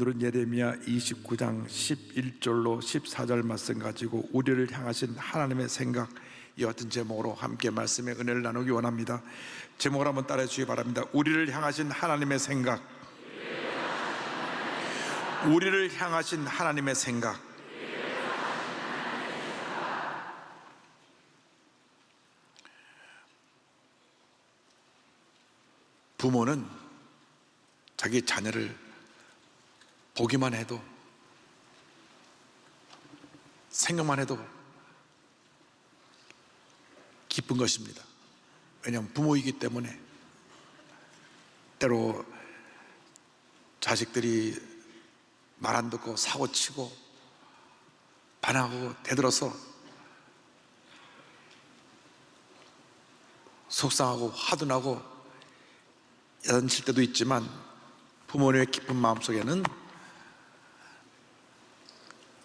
오늘은 예레미야 29장 11절로 14절 말씀 가지고 우리를 향하신 하나님의 생각, 이와 같은 제목으로 함께 말씀의 은혜를 나누기 원합니다. 제목을 한번 따라해 주시기 바랍니다. 우리를 향하신 하나님의 생각. 우리를 향하신 하나님의 생각. 부모는 자기 자녀를 보기만 해도, 생각만 해도 기쁜 것입니다. 왜냐하면 부모이기 때문에. 때로 자식들이 말 안 듣고 사고치고 반항하고 대들어서 속상하고 화도 나고 야단칠 때도 있지만, 부모님의 기쁜 마음속에는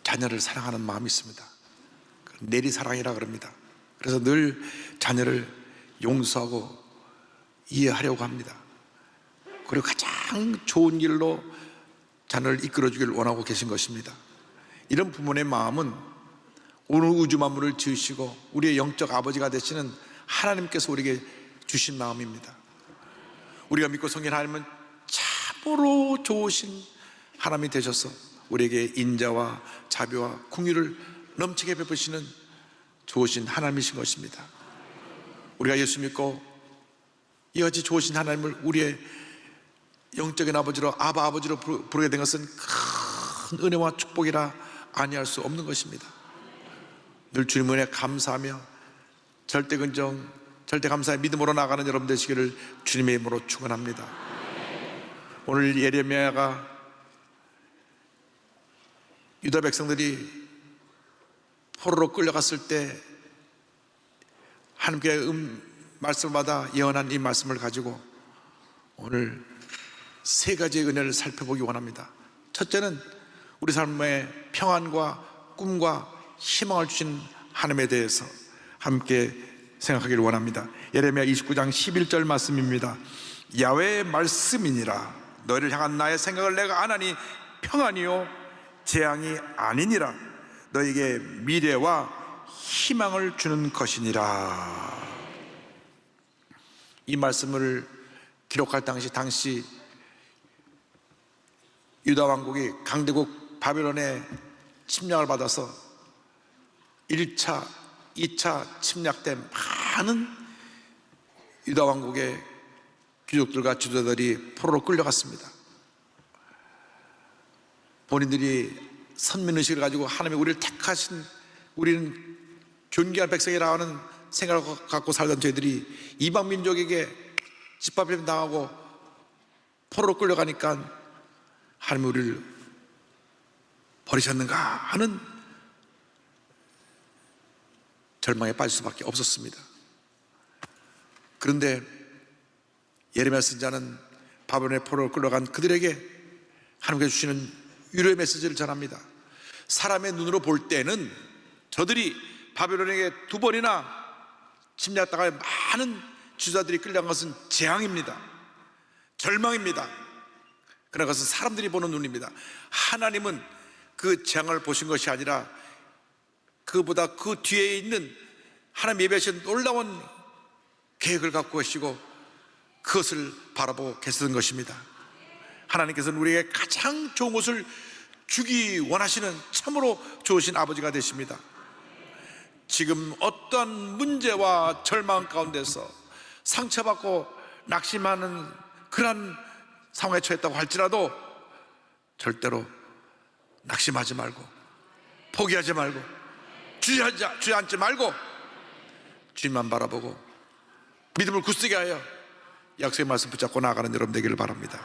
자녀를 사랑하는 마음이 있습니다. 내리사랑이라 그럽니다. 그래서 늘 자녀를 용서하고 이해하려고 합니다. 그리고 가장 좋은 길로 자녀를 이끌어주길 원하고 계신 것입니다. 이런 부모의 마음은 오늘 우주 만물을 지으시고 우리의 영적 아버지가 되시는 하나님께서 우리에게 주신 마음입니다. 우리가 믿고 섬기는 하나님은 참으로 좋으신 하나님이 되셔서 우리에게 인자와 자비와 긍휼을 넘치게 베푸시는 좋으신 하나님이신 것입니다. 우리가 예수 믿고 이같이 좋으신 하나님을 우리의 영적인 아버지로, 아바 아버지로 부르게 된 것은 큰 은혜와 축복이라 아니할 수 없는 것입니다. 늘 주님 은혜에 감사하며 절대 근정, 절대 감사의 믿음으로 나가는 여러분 되시기를 주님의 이름으로 축원합니다. 오늘 예레미야가 유다 백성들이 포로로 끌려갔을 때 하나님께 말씀을 받아 예언한 이 말씀을 가지고 오늘 세 가지의 은혜를 살펴보기 원합니다. 첫째는 우리 삶의 평안과 꿈과 희망을 주신 하나님에 대해서 함께 생각하기를 원합니다. 예레미야 29장 11절 말씀입니다. 야훼의 말씀이니라. 너희를 향한 나의 생각을 내가 아나니 평안이요 재앙이 아니니라. 너에게 미래와 희망을 주는 것이니라. 이 말씀을 기록할 당시 유다 왕국이 강대국 바벨론의 침략을 받아서 1차, 2차 침략 때 많은 유다 왕국의 귀족들과 지도자들이 포로로 끌려갔습니다. 본인들이 선민의식을 가지고 하나님이 우리를 택하신, 우리는 존귀한 백성이라 하는 생각을 갖고 살던 저희들이 이방 민족에게 짓밟힘 당하고 포로로 끌려가니까 하나님이 우리를 버리셨는가 하는 절망에 빠질 수밖에 없었습니다. 그런데 예레미야 선지자는 바벨론의 포로로 끌려간 그들에게 하나님께서 주시는 위로의 메시지를 전합니다. 사람의 눈으로 볼 때는 저들이 바벨론에게 2번이나 침략당할 많은 주자들이 끌려간 것은 재앙입니다. 절망입니다. 그러나 그것은 사람들이 보는 눈입니다. 하나님은 그 재앙을 보신 것이 아니라 그보다 그 뒤에 있는 하나님 예배하신 놀라운 계획을 갖고 계시고 그것을 바라보고 계시던 것입니다. 하나님께서는 우리에게 가장 좋은 것을 주기 원하시는 참으로 좋으신 아버지가 되십니다. 지금 어떠한 문제와 절망 가운데서 상처받고 낙심하는 그런 상황에 처했다고 할지라도 절대로 낙심하지 말고 포기하지 말고 주저앉지 말고 주님만 바라보고 믿음을 굳세게 하여 약속의 말씀 붙잡고 나아가는 여러분 되기를 바랍니다.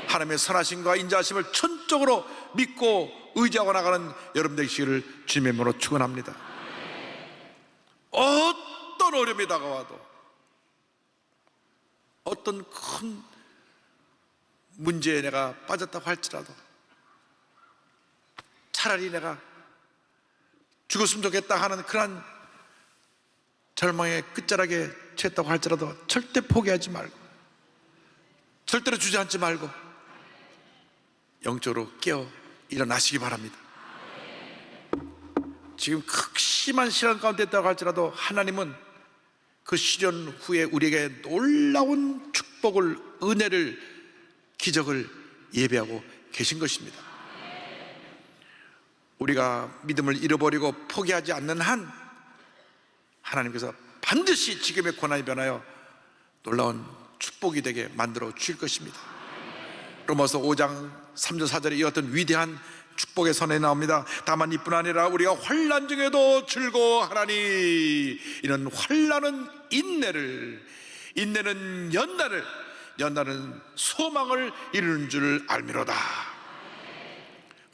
하나님의 선하심과 인자하심을 천적으로 믿고 의지하고 나가는 여러분 되시기를 주님의 이름으로 축원합니다. 어떤 어려움이 다가와도, 어떤 큰 문제에 내가 빠졌다고 할지라도, 차라리 내가 죽었으면 좋겠다 하는 그런 절망의 끝자락에 처했다고 할지라도 절대 포기하지 말고, 절대로 주저앉지 말고 영적으로 깨어 일어나시기 바랍니다. 지금 극심한 시련 가운데 있다고 할지라도 하나님은 그 시련 후에 우리에게 놀라운 축복을, 은혜를, 기적을 예배하고 계신 것입니다. 우리가 믿음을 잃어버리고 포기하지 않는 한 하나님께서 반드시 지금의 고난이 변하여 놀라운 축복이 되게 만들어 주실 것입니다. 로마서 5장 3절 4절에 이어떤 위대한 축복의 선언이 나옵니다. 다만 이뿐 아니라 우리가 환난 중에도 즐거워하나니 이는 환난은 인내를, 인내는 연단을, 연단은 소망을 이루는 줄 알미로다.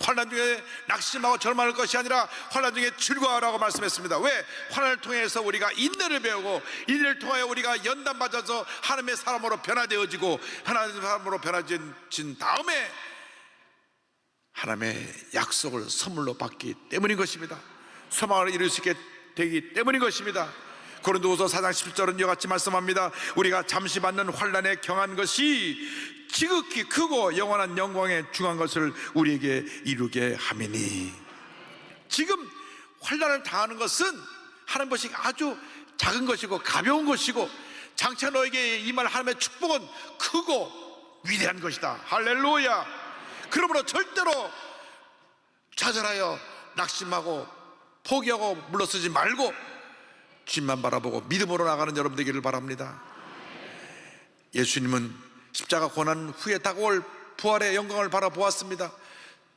환난 중에 낙심하고 절망할 것이 아니라 환난 중에 즐거워하라고 말씀했습니다. 왜? 환난을 통해서 우리가 인내를 배우고, 인내를 통하여 우리가 연단받아서 하나님의 사람으로 변화되어지고, 하나님의 사람으로 변화진 다음에 하나님의 약속을 선물로 받기 때문인 것입니다. 소망을 이룰 수 있게 되기 때문인 것입니다. 고린도후서 4장 17절은 이와 같이 말씀합니다. 우리가 잠시 받는 환난에 경한 것이 지극히 크고 영원한 영광에 중한 것을 우리에게 이루게 함이니. 지금 환난을 당하는 것은 하나님 보시기에 아주 작은 것이고 가벼운 것이고, 장차 너에게 임할 하나님의 축복은 크고 위대한 것이다. 할렐루야. 그러므로 절대로 좌절하여 낙심하고 포기하고 물러서지 말고 주님만 바라보고 믿음으로 나가는 여러분 되기를 바랍니다. 예수님은 십자가 고난 후에 다가올 부활의 영광을 바라보았습니다.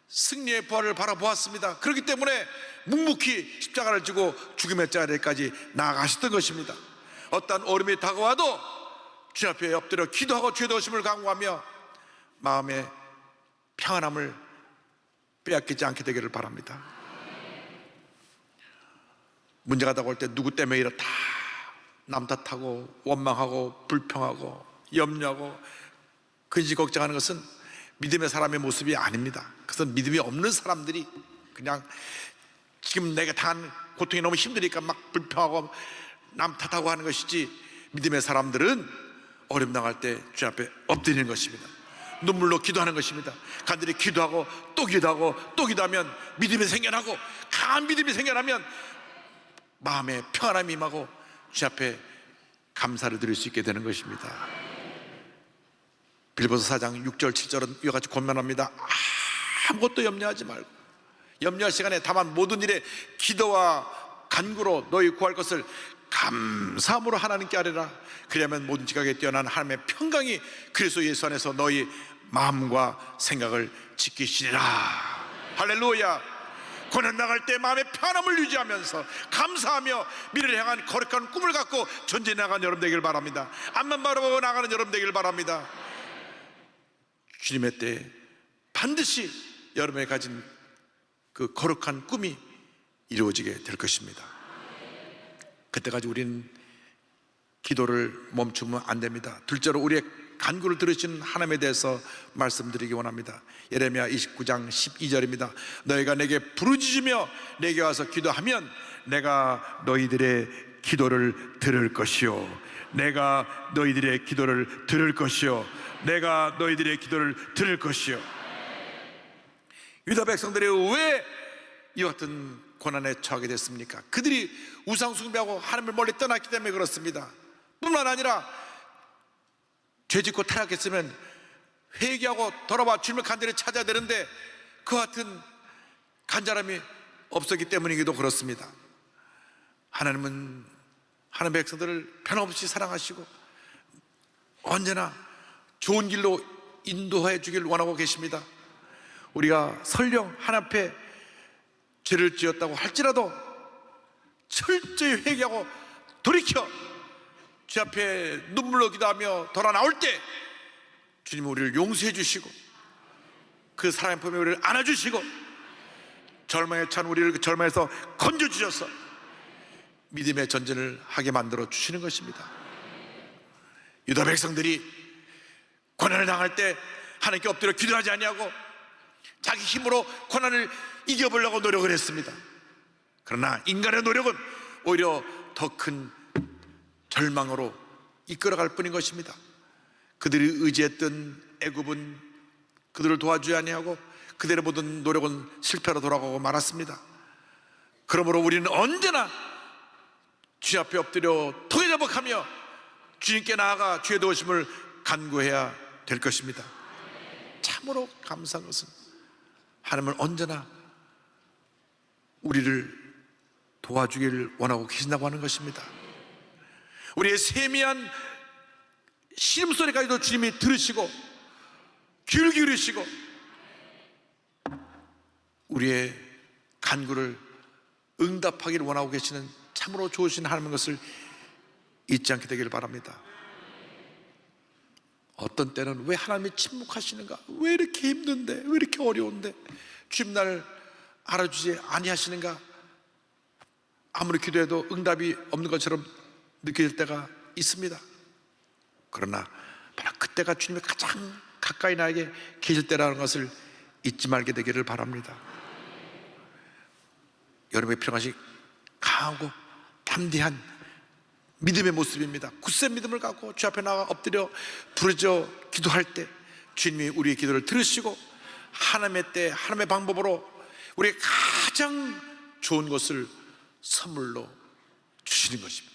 승리의 부활을 바라보았습니다. 그렇기 때문에 묵묵히 십자가를 지고 죽음의 자리까지 나아가셨던 것입니다. 어떠한 어려움이 다가와도 주님 앞에 엎드려 기도하고 죄 도심을 간구하며 마음의 평안함을 빼앗기지 않게 되기를 바랍니다. 문제가 다가올 때 누구 때문에 이렇다 남 탓하고 원망하고 불평하고 염려하고 근심 걱정하는 것은 믿음의 사람의 모습이 아닙니다. 그것은 믿음이 없는 사람들이 그냥 지금 내가 당한 고통이 너무 힘드니까 막 불평하고 남 탓하고 하는 것이지, 믿음의 사람들은 어려움 당할 때 주님 앞에 엎드리는 것입니다. 눈물로 기도하는 것입니다. 간절히 기도하고 또 기도하고 또 기도하면 믿음이 생겨나고, 강한 믿음이 생겨나면 마음에 평안함이 임하고 주 앞에 감사를 드릴 수 있게 되는 것입니다. 빌립보서 4장 6절 7절은 이와 같이 권면합니다. 아무것도 염려하지 말고 염려할 시간에 다만 모든 일에 기도와 간구로 너희 구할 것을 감사함으로 하나님께 아뢰라. 그리하면 모든 지각에 뛰어난 하나님의 평강이 그리스도 예수 안에서 너희 마음과 생각을 지키시리라. 할렐루야. 고난 당할 때 마음의 편함을 유지하면서 감사하며 미래를 향한 거룩한 꿈을 갖고 전진해 나가는 여러분 되길 바랍니다. 앞만 바라보고 나가는 여러분 되길 바랍니다. 주님의 때에 반드시 여러분이 가진 그 거룩한 꿈이 이루어지게 될 것입니다. 그때까지 우리는 기도를 멈추면 안 됩니다. 둘째로 우리의 간구를 들으시는 하나님에 대해서 말씀드리기 원합니다. 예레미야 29장 12절입니다. 너희가 내게 부르짖으며 내게 와서 기도하면 내가 너희들의 기도를 들을 것이요, 내가 너희들의 기도를 들을 것이요, 내가 너희들의 기도를 들을 것이요. 유다 백성들이 왜 이와 같은 고난에 처하게 됐습니까? 그들이 우상 숭배하고 하나님을 멀리 떠났기 때문에 그렇습니다. 뿐만 아니라 죄짓고 타락했으면 회개하고 돌아와 주님을 간절히 찾아야 되는데 그 같은 간절함이 없었기 때문이기도 그렇습니다. 하나님은 하나님의 백성들을 변함없이 사랑하시고 언제나 좋은 길로 인도해 주길 원하고 계십니다. 우리가 설령 하나님 앞에 죄를 지었다고 할지라도 철저히 회개하고 돌이켜 주 앞에 눈물로 기도하며 돌아 나올 때 주님은 우리를 용서해 주시고 그 사랑의 품에 우리를 안아주시고 절망에 찬 우리를 그 절망에서 건져주셔서 믿음의 전진을 하게 만들어 주시는 것입니다. 유다 백성들이 고난을 당할 때 하나님께 엎드려 기도하지 아니하고 자기 힘으로 고난을 이겨보려고 노력을 했습니다. 그러나 인간의 노력은 오히려 더 큰 절망으로 이끌어갈 뿐인 것입니다. 그들이 의지했던 애굽은 그들을 도와주지 아니하고 그들의 모든 노력은 실패로 돌아가고 말았습니다. 그러므로 우리는 언제나 주님 앞에 엎드려 통회자복하며 주님께 나아가 주의 도우심을 간구해야 될 것입니다. 참으로 감사한 것은 하나님은 언제나 우리를 도와주기를 원하고 계신다고 하는 것입니다. 우리의 세미한 신음소리까지도 주님이 들으시고 귀를 기울이시고 우리의 간구를 응답하기를 원하고 계시는 참으로 좋으신 하나님인 것을 잊지 않게 되기를 바랍니다. 어떤 때는 왜 하나님이 침묵하시는가? 왜 이렇게 힘든데? 왜 이렇게 어려운데? 주님 날 알아주지 아니하시는가? 아무리 기도해도 응답이 없는 것처럼 느껴질 때가 있습니다. 그러나 바로 그때가 주님이 가장 가까이 나에게 계실 때라는 것을 잊지 말게 되기를 바랍니다. 여러분의 필요한 것이 강하고 담대한 믿음의 모습입니다. 굳센 믿음을 갖고 주 앞에 나가 엎드려 부르짖어 기도할 때 주님이 우리의 기도를 들으시고 하나님의 때 하나님의 방법으로 우리의 가장 좋은 것을 선물로 주시는 것입니다.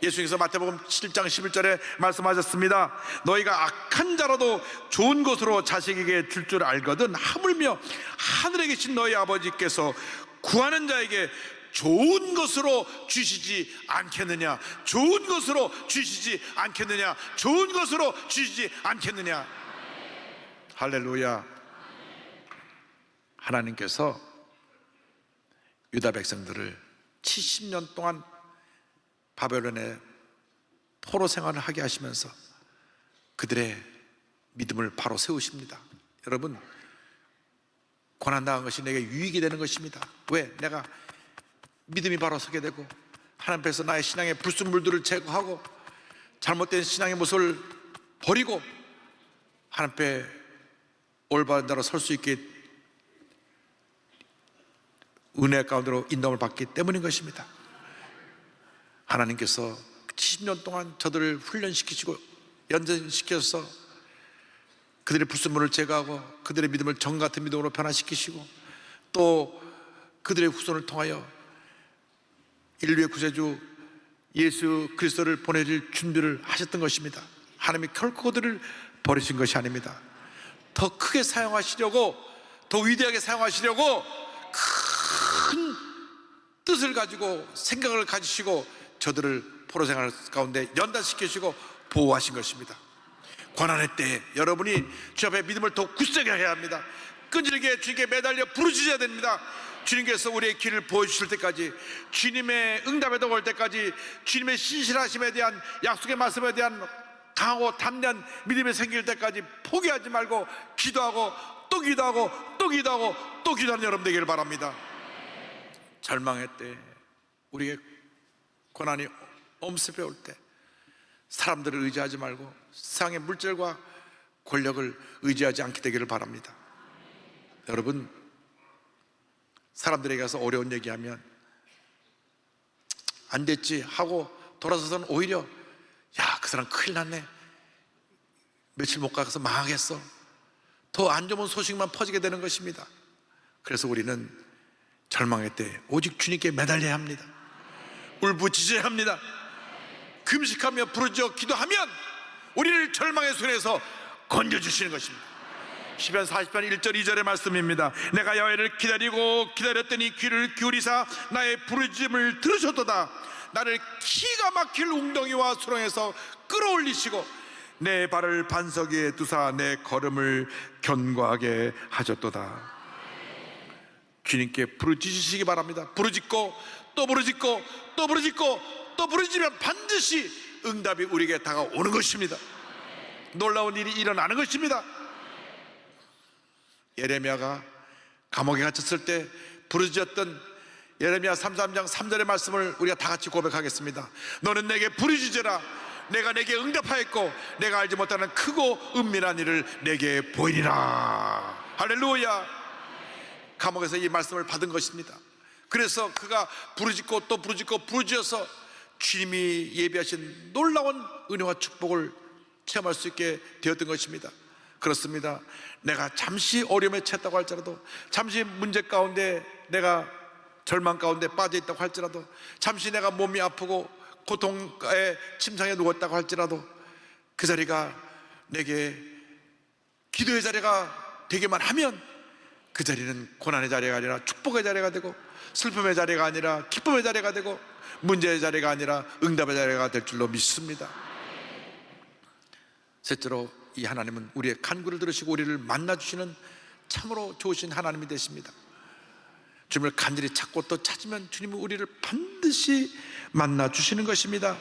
예수님께서 마태복음 7장 11절에 말씀하셨습니다. 너희가 악한 자라도 좋은 것으로 자식에게 줄 줄 알거든 하물며 하늘에 계신 너희 아버지께서 구하는 자에게 좋은 것으로 주시지 않겠느냐? 좋은 것으로 주시지 않겠느냐? 좋은 것으로 주시지 않겠느냐? 할렐루야. 하나님께서 유다 백성들을 70년 동안 바벨론의 포로 생활을 하게 하시면서 그들의 믿음을 바로 세우십니다. 여러분, 고난당한 것이 내게 유익이 되는 것입니다. 왜? 내가 믿음이 바로 서게 되고 하나님 앞에서 나의 신앙의 불순물들을 제거하고 잘못된 신앙의 모습을 버리고 하나님 앞에 올바른 자로 설 수 있게 은혜 가운데로 인도함을 받기 때문인 것입니다. 하나님께서 70년 동안 저들을 훈련시키시고 연전시켜서 그들의 불순물을 제거하고 그들의 믿음을 정 같은 믿음으로 변화시키시고 또 그들의 후손을 통하여 인류의 구세주 예수 그리스도를 보내줄 준비를 하셨던 것입니다. 하나님이 결코 그들을 버리신 것이 아닙니다. 더 크게 사용하시려고, 더 위대하게 사용하시려고 큰 뜻을 가지고 생각을 가지시고 저들을 포로 생활 가운데 연단시키시고 보호하신 것입니다. 고난의 때에 여러분이 주 앞에 믿음을 더 굳세게 해야 합니다. 끈질기게 주님께 매달려 부르짖어야 됩니다. 주님께서 우리의 길을 보여주실 때까지, 주님의 응답에 올 때까지, 주님의 신실하심에 대한 약속의 말씀에 대한 강하고 담대한 믿음이 생길 때까지 포기하지 말고 기도하고 또 기도하고 또 기도하고 또 기도하는 여러분 되기를 바랍니다. 절망의 때, 우리의 고난이 엄습해 올 때 사람들을 의지하지 말고 세상의 물질과 권력을 의지하지 않게 되기를 바랍니다. 여러분, 사람들에게 가서 어려운 얘기하면 안 됐지 하고 돌아서서는 오히려 야, 그 사람 큰일 났네, 며칠 못 가서 망하겠어, 더 안 좋은 소식만 퍼지게 되는 것입니다. 그래서 우리는 절망의 때 오직 주님께 매달려야 합니다. 울부짖어야 합니다. 금식하며 부르짖어 기도하면 우리를 절망의 손에서 건져주시는 것입니다. 시편 40편 1절 2절의 말씀입니다. 내가 여호와를 기다리고 기다렸더니 귀를 기울이사 나의 부르짖음을 들으셨도다. 나를 기가 막힐 웅덩이와 수렁에서 끌어올리시고 내 발을 반석 위에 두사 내 걸음을 견고하게 하셨도다. 주님께 부르짖으시기 바랍니다. 부르짖고 또 부르짖고 또 부르짖고 또 부르짖으면 반드시 응답이 우리에게 다가오는 것입니다. 놀라운 일이 일어나는 것입니다. 예레미야가 감옥에 갇혔을 때 부르짖었던 예레미야 33장 3절의 말씀을 우리가 다 같이 고백하겠습니다. 너는 내게 부르짖으라. 내가 내게 응답하였고 내가 알지 못하는 크고 은밀한 일을 내게 보이리라. 할렐루야. 감옥에서 이 말씀을 받은 것입니다. 그래서 그가 부르짖고 또 부르짖고 부르짖어서 주님이 예비하신 놀라운 은혜와 축복을 체험할 수 있게 되었던 것입니다. 그렇습니다. 내가 잠시 어려움에 처했다고 할지라도, 잠시 문제 가운데 내가 절망 가운데 빠져 있다고 할지라도, 잠시 내가 몸이 아프고 고통의 침상에 누웠다고 할지라도, 그 자리가 내게 기도의 자리가 되기만 하면 그 자리는 고난의 자리가 아니라 축복의 자리가 되고, 슬픔의 자리가 아니라 기쁨의 자리가 되고, 문제의 자리가 아니라 응답의 자리가 될 줄로 믿습니다. 셋째로, 이 하나님은 우리의 간구를 들으시고 우리를 만나주시는 참으로 좋으신 하나님이 되십니다. 주님을 간절히 찾고 또 찾으면 주님은 우리를 반드시 만나주시는 것입니다.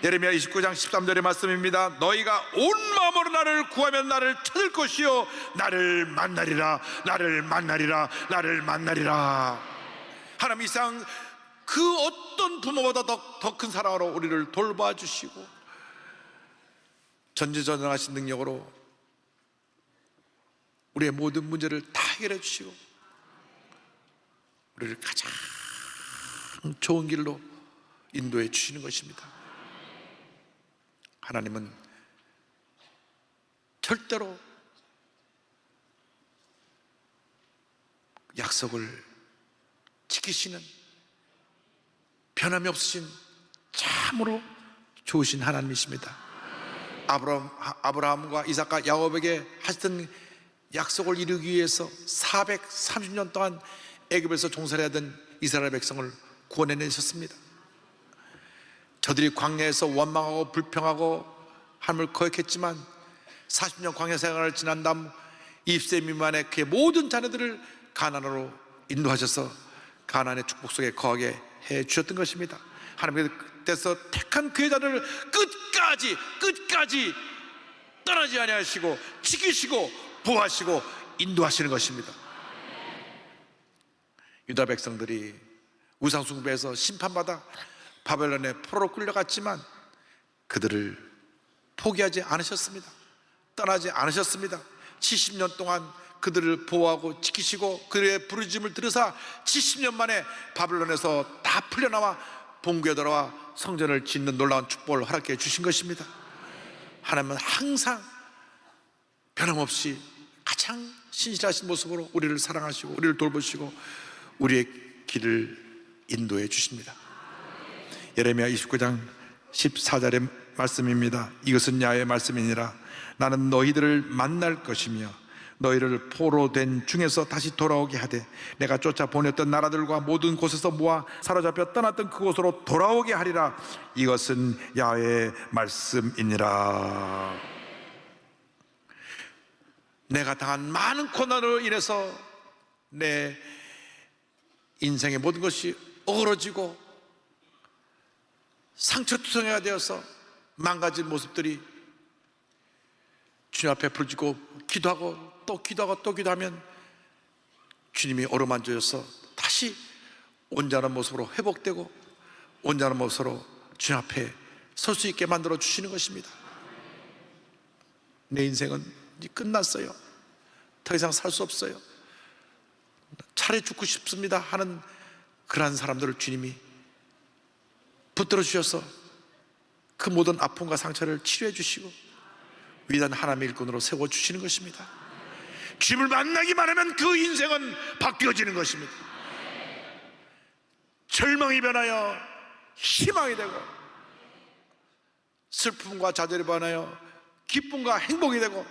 예레미야 29장 13절의 말씀입니다. 너희가 온 마음으로 나를 구하면 나를 찾을 것이요 나를 만나리라, 나를 만나리라, 나를 만나리라. 하나님 이상 그 어떤 부모보다 더 큰 사랑으로 우리를 돌봐주시고 전지전능하신 능력으로 우리의 모든 문제를 다 해결해 주시고 우리를 가장 좋은 길로 인도해 주시는 것입니다. 하나님은 절대로 약속을 지키시는 변함이 없으신 참으로 좋으신 하나님이십니다. 아브라함과 이삭과 야곱에게 하셨던 약속을 이루기 위해서 430년 동안 애굽에서 종살이하던 이스라엘 백성을 구원해내셨습니다. 저들이 광야에서 원망하고 불평하고 하나님을 거역했지만 40년 광야 생활을 지난 다음 20세 미만의 그의 모든 자녀들을 가나안으로 인도하셔서 가나안의 축복 속에 거하게 해주셨던 것입니다. 하나님께서 택한 그의 자녀를 끝까지 떠나지 아니하시고 지키시고 보호하시고 인도하시는 것입니다. 유다 백성들이 우상숭배에서 심판받아 바벨론의 포로로 끌려갔지만 그들을 포기하지 않으셨습니다. 떠나지 않으셨습니다. 70년 동안 그들을 보호하고 지키시고 그의 부르짖음을 들으사 70년 만에 바벨론에서 다 풀려나와 본국에 돌아와 성전을 짓는 놀라운 축복을 허락해 주신 것입니다. 하나님은 항상 변함없이 가장 신실하신 모습으로 우리를 사랑하시고 우리를 돌보시고 우리의 길을 인도해 주십니다. 예레미야 29장 14절의 말씀입니다. 이것은 야훼의 말씀이니라. 나는 너희들을 만날 것이며 너희를 포로된 중에서 다시 돌아오게 하되 내가 쫓아 보냈던 나라들과 모든 곳에서 모아 사로잡혀 떠났던 그곳으로 돌아오게 하리라. 이것은 야훼의 말씀이니라. 내가 당한 많은 고난으로 인해서 내 인생의 모든 것이 어그러지고 상처투성이가 되어서 망가진 모습들이 주님 앞에 부르짖고 기도하고 또 기도하고 또 기도하면 주님이 어루만져서 다시 온전한 모습으로 회복되고 온전한 모습으로 주님 앞에 설 수 있게 만들어 주시는 것입니다. 내 인생은 이제 끝났어요. 더 이상 살 수 없어요. 차라리 죽고 싶습니다 하는 그러한 사람들을 주님이 붙들어 주셔서 그 모든 아픔과 상처를 치료해 주시고 위대한 하나님의 일꾼으로 세워주시는 것입니다. 주님을 만나기만 하면 그 인생은 바뀌어지는 것입니다. 절망이 변하여 희망이 되고 슬픔과 좌절이 변하여 기쁨과 행복이 되고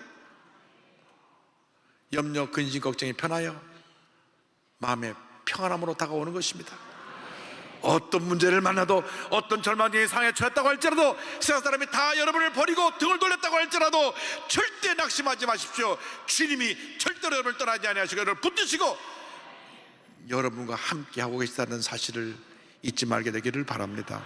염려, 근심, 걱정이 변하여 마음의 평안함으로 다가오는 것입니다. 어떤 문제를 만나도 어떤 절망적인 상황에 처했다고 할지라도 세상 사람이 다 여러분을 버리고 등을 돌렸다고 할지라도 절대 낙심하지 마십시오. 주님이 절대로 여러분을 떠나지 아니하시고 여러분을 붙드시고 여러분과 함께하고 계시다는 사실을 잊지 말게 되기를 바랍니다.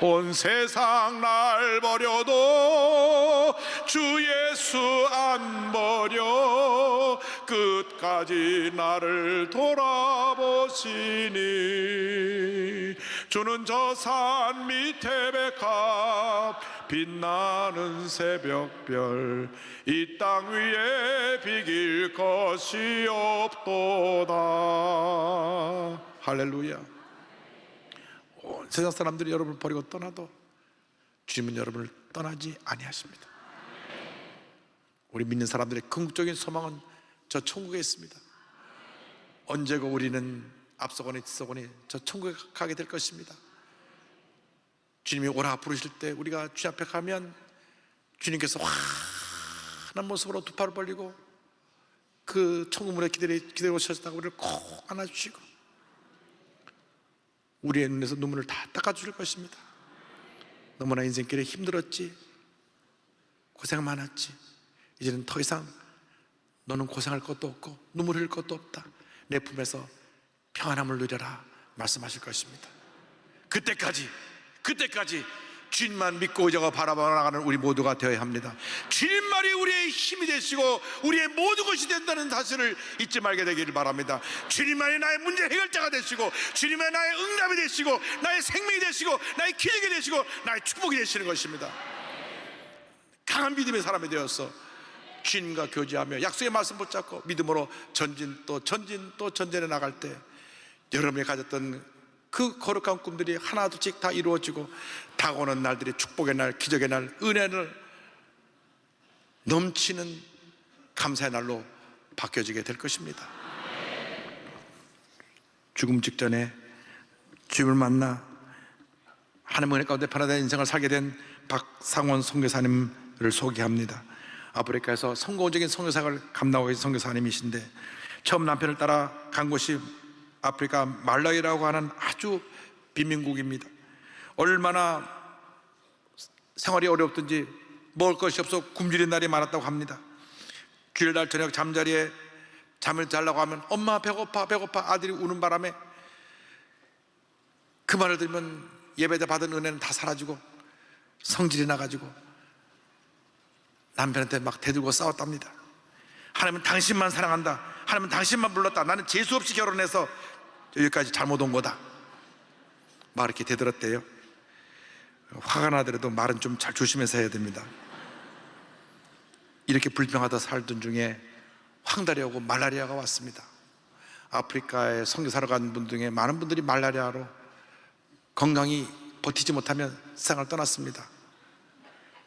온 세상 날 버려도 주 예수 안 버려 끝까지 나를 돌아보시니 주는 저 산 밑에 백합 빛나는 새벽별 이 땅 위에 비길 것이 없도다. 할렐루야. 세상 사람들이 여러분을 버리고 떠나도 주님은 여러분을 떠나지 아니하십니다. 우리 믿는 사람들의 궁극적인 소망은 저 천국에 있습니다. 언제고 우리는 앞서거니 뒤서거니 저 천국에 가게 될 것입니다. 주님이 오라 부르실 때 우리가 주님 앞에 가면 주님께서 환한 모습으로 두 팔을 벌리고 그 천국 문에 기다리고 오셨다고 우리를 꼭 안아주시고 우리의 눈에서 눈물을 다 닦아줄 것입니다. 너무나 인생길에 힘들었지, 고생 많았지, 이제는 더 이상 너는 고생할 것도 없고 눈물 흘릴 것도 없다, 내 품에서 평안함을 누려라 말씀하실 것입니다. 그때까지 주님만 믿고 의지하고 바라보아가는 우리 모두가 되어야 합니다. 주님만이 우리의 힘이 되시고 우리의 모든 것이 된다는 사실을 잊지 말게 되기를 바랍니다. 주님만이 나의 문제 해결자가 되시고 주님만이 나의 응답이 되시고 나의 생명이 되시고 나의 기적이 되시고 나의 축복이 되시는 것입니다. 강한 믿음의 사람이 되어서 주님과 교제하며 약속의 말씀 붙잡고 믿음으로 전진 또 전진해 나갈 때 여러분이 가졌던 그 거룩한 꿈들이 하나둘씩 다 이루어지고 다가오는 날들이 축복의 날, 기적의 날, 은혜를 넘치는 감사의 날로 바뀌어지게 될 것입니다. 죽음 직전에 주님을 만나 하나님의 은혜 가운데 변화된 인생을 살게 된 박상원 선교사님을 소개합니다. 아프리카에서 성공적인 선교사를 감당하고 계신 선교사님이신데 처음 남편을 따라 간 곳이 아프리카 말라위라고 하는 아주 빈민국입니다. 얼마나 생활이 어렵든지 먹을 것이 없어 굶주린 날이 많았다고 합니다. 주일날 저녁 잠자리에 잠을 자려고 하면 엄마 배고파 아들이 우는 바람에 그 말을 들으면 예배대 받은 은혜는 다 사라지고 성질이 나가지고 남편한테 막 대들고 싸웠답니다. 하나님은 당신만 사랑한다, 하나님은 당신만 불렀다, 나는 재수 없이 결혼해서 여기까지 잘못 온 거다, 막 이렇게 대들었대요. 화가 나더라도 말은 좀 잘 조심해서 해야 됩니다. 이렇게 불평하다 살던 중에 황달이 오고 말라리아가 왔습니다. 아프리카에 선교사로 간 분 중에 많은 분들이 말라리아로 건강히 버티지 못하면 세상을 떠났습니다.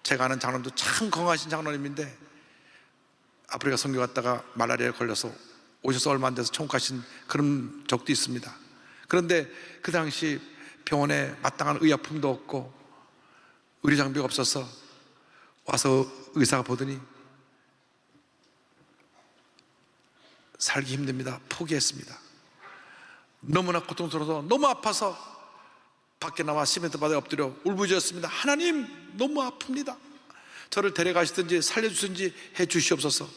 제가 아는 장로님도 참 건강하신 장로님인데 아프리카 선교 갔다가 말라리아에 걸려서 오셔서 얼마 안 돼서 천국 가신 그런 적도 있습니다. 그런데 그 당시 병원에 마땅한 의약품도 없고 의료 장비가 없어서 와서 의사가 보더니 살기 힘듭니다. 포기했습니다. 너무나 고통스러워서 너무 아파서 밖에 나와 시멘트 바닥에 엎드려 울부짖었습니다. 하나님, 너무 아픕니다. 저를 데려가시든지 살려주든지 해 주시옵소서.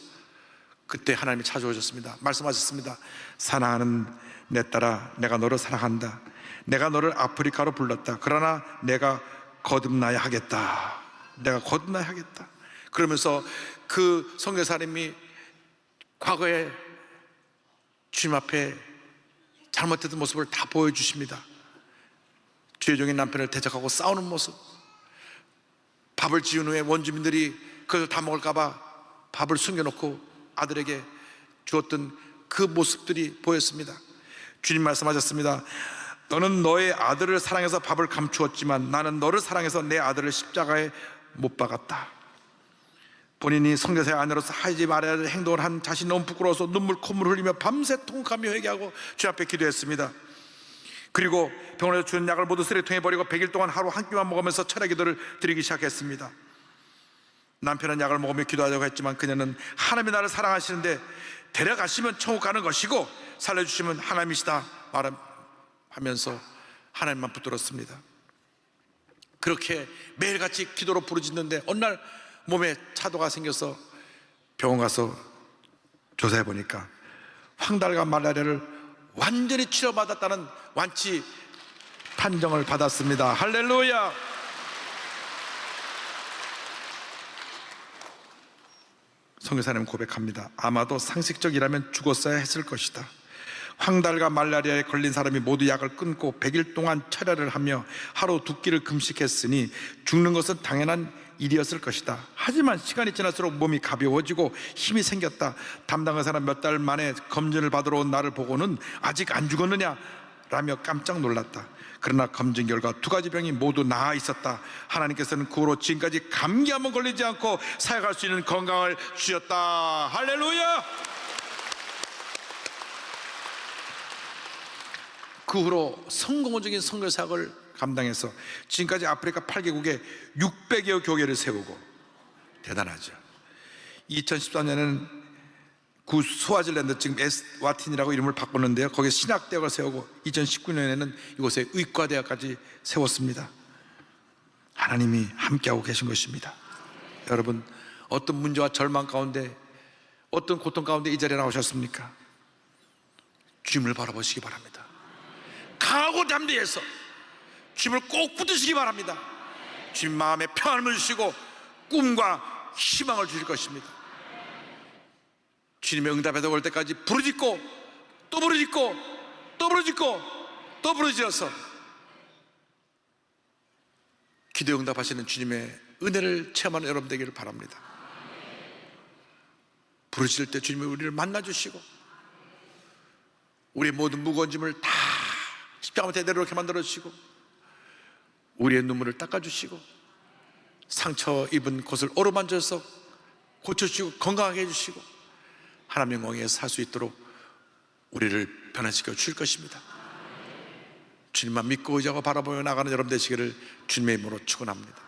그때 하나님이 찾아오셨습니다. 말씀하셨습니다. 사랑하는 내 딸아, 내가 너를 사랑한다. 내가 너를 아프리카로 불렀다. 그러나 내가 거듭나야 하겠다. 내가 거듭나야 하겠다. 그러면서 그 선교사님이 과거에 주님 앞에 잘못했던 모습을 다 보여주십니다. 죄종인 남편을 대적하고 싸우는 모습, 밥을 지은 후에 원주민들이 그것을 다 먹을까봐 밥을 숨겨놓고 아들에게 주었던 그 모습들이 보였습니다. 주님 말씀하셨습니다. 너는 너의 아들을 사랑해서 밥을 감추었지만 나는 너를 사랑해서 내 아들을 십자가에 못 박았다. 본인이 선교사의 아내로서 하지 말아야 할 행동을 한 자신이 너무 부끄러워서 눈물 콧물 흘리며 밤새 통곡하며 회개하고 주 앞에 기도했습니다. 그리고 병원에서 주는 약을 모두 쓰레기통에 버리고 100일 동안 하루 한 끼만 먹으면서 철야 기도를 드리기 시작했습니다. 남편은 약을 먹으며 기도하자고 했지만 그녀는 하나님이 나를 사랑하시는데 데려가시면 천국 가는 것이고 살려주시면 하나님이시다 말하면서 하나님만 붙들었습니다. 그렇게 매일같이 기도로 부르짖는데 어느 날 몸에 차도가 생겨서 병원 가서 조사해 보니까 황달과 말라리아를 완전히 치료받았다는 완치 판정을 받았습니다. 할렐루야. 선교사님 고백합니다. 아마도 상식적이라면 죽었어야 했을 것이다. 황달과 말라리아에 걸린 사람이 모두 약을 끊고 100일 동안 철야를 하며 하루 2끼를 금식했으니 죽는 것은 당연한 일이었을 것이다. 하지만 시간이 지날수록 몸이 가벼워지고 힘이 생겼다. 담당 의사는 몇 달 만에 검진을 받으러 온 나를 보고는 아직 안 죽었느냐 라며 깜짝 놀랐다. 그러나 검진 결과 2가지 병이 모두 나아 있었다. 하나님께서는 그 후로 지금까지 감기 한번 걸리지 않고 사역할 수 있는 건강을 주셨다. 할렐루야. 그 후로 성공적인 선교 사역을 감당해서 지금까지 아프리카 8개국에 600여 교회를 세우고, 대단하죠. 2014년에는 구 스와질랜드, 지금 에스와틴이라고 이름을 바꿨는데요, 거기에 신학대학을 세우고 2019년에는 이곳에 의과대학까지 세웠습니다. 하나님이 함께하고 계신 것입니다. 여러분, 어떤 문제와 절망 가운데, 어떤 고통 가운데 이 자리에 나오셨습니까? 주님을 바라보시기 바랍니다. 강하고 담대해서 주님을 꼭 붙드시기 바랍니다. 주님 마음에 평안을 주시고 꿈과 희망을 주실 것입니다. 주님의 응답에 올 때까지 부르짖고 또 부르짖고 또 부르짖고 또 부르짖어서 기도 응답하시는 주님의 은혜를 체험하는 여러분 되기를 바랍니다. 부르짖을 때 주님이 우리를 만나주시고 우리의 모든 무거운 짐을 다 십자가 밑에 내려놓게 만들어주시고 우리의 눈물을 닦아주시고 상처 입은 곳을 어루만져서 고쳐주시고 건강하게 해주시고 하나님의 영광에 살 수 있도록 우리를 변화시켜 주실 것입니다. 주님만 믿고 의지하고 바라보며 나가는 여러분 되시기를 주님의 이름으로 축원합니다.